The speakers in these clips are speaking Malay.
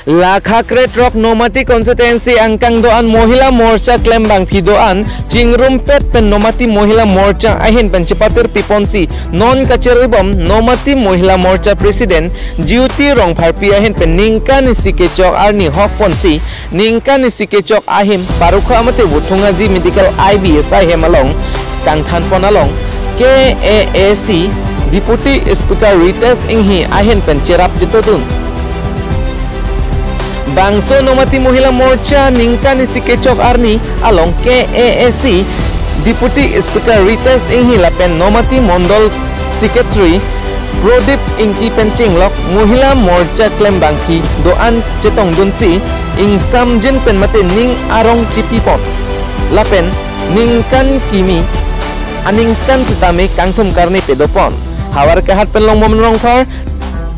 Lakhakret Rock Nomati Constituency angkang doan Mohila Morcha Klembang Pidoan Jingrumpet pen Nomati Mohila Morcha ahin pencepatir piponsi non kaceribom Nomati Mohila Morcha Presiden Duty Rong Parpi ahin pen ningka ni sikechok arni hok ponsi ningka ni sikechok ahim parukha amate wuthungaji medical IBSI hemalong kang thanpon along KAAC Deputy Speaker Rites inghi ahin pen cerap jitodun Bangso Nomati Mohila Morcha ningka ni sikechok arni along KAAC Deputy Speaker Rites inghi lapen Nomati Mondol Secretary Prodip ingki pencinglok Mohila Morcha Klembang Pi doan cetong dunsi ing samjen pen mate ning arong cipipon lapen ningkan kimi aningkan setame kangthum karni pedopon hawar kahat penlong momenong far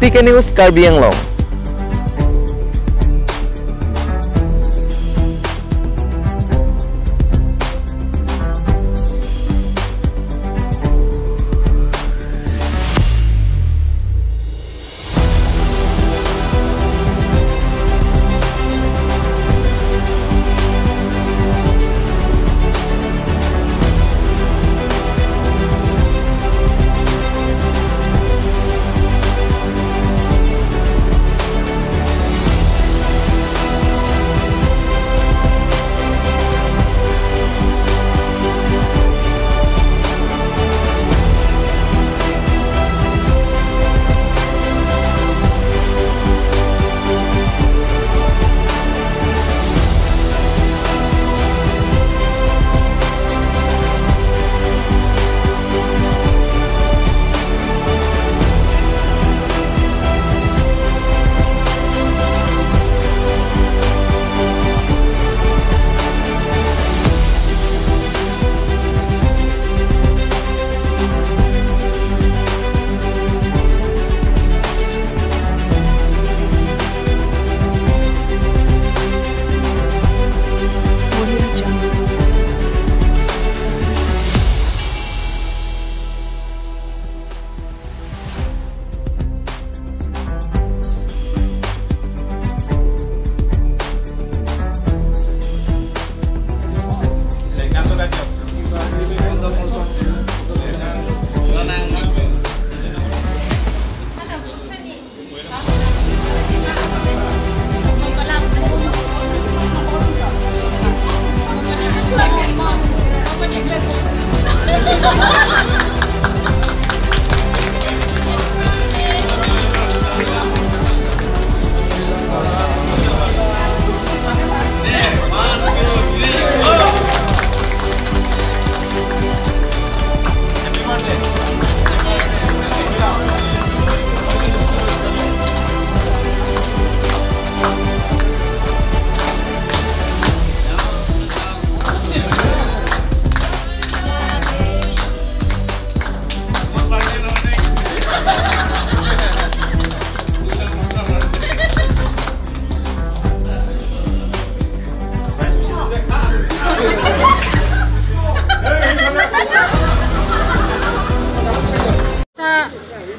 PK News Karbiang Long.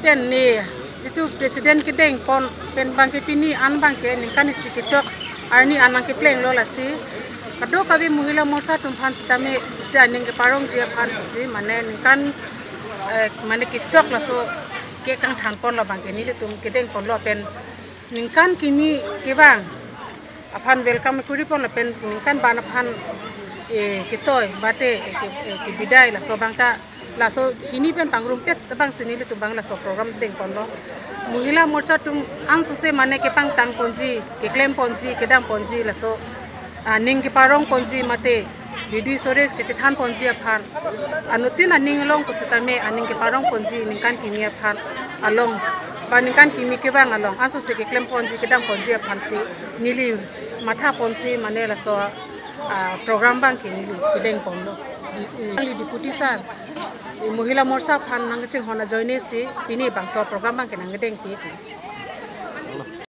Pen ni itu presiden kedeng pon pen bangke pini an bangke ningkan isi kecok arni anang ke pleng lola si kado kabi Mohila Morcha tumpan sitame si aning ke parong sia pan si mane ningkan mane kecok laso ke kang thang pon lo bangke ni le tum kedeng pon lo pen ningkan kimi kebang apan welcome kuri pon lo pen ningkan ban apan ketoy bate ke bidai laso bangta laso ini pen pangrumpet tabang sini le tumbang laso program deng pondo Mohila Morcha tum ansuse mane ke pang tang ponji ke klem ponji ke dang ponji laso ning ke parong ponji mate bidi sores ke cithan ponji aphan anutin aning long kusitame aning ke parong ponji ningkan kimia aphan along paningkan kimi ke bang along ansuse ke klem ponji ke dang ponji aphan si nili matha ponji mane laso program bang ke nili ke deng pondo di deputy sar Mohila Morcha phan nang ching hona joine si pini bangso program bang ke nang deng pi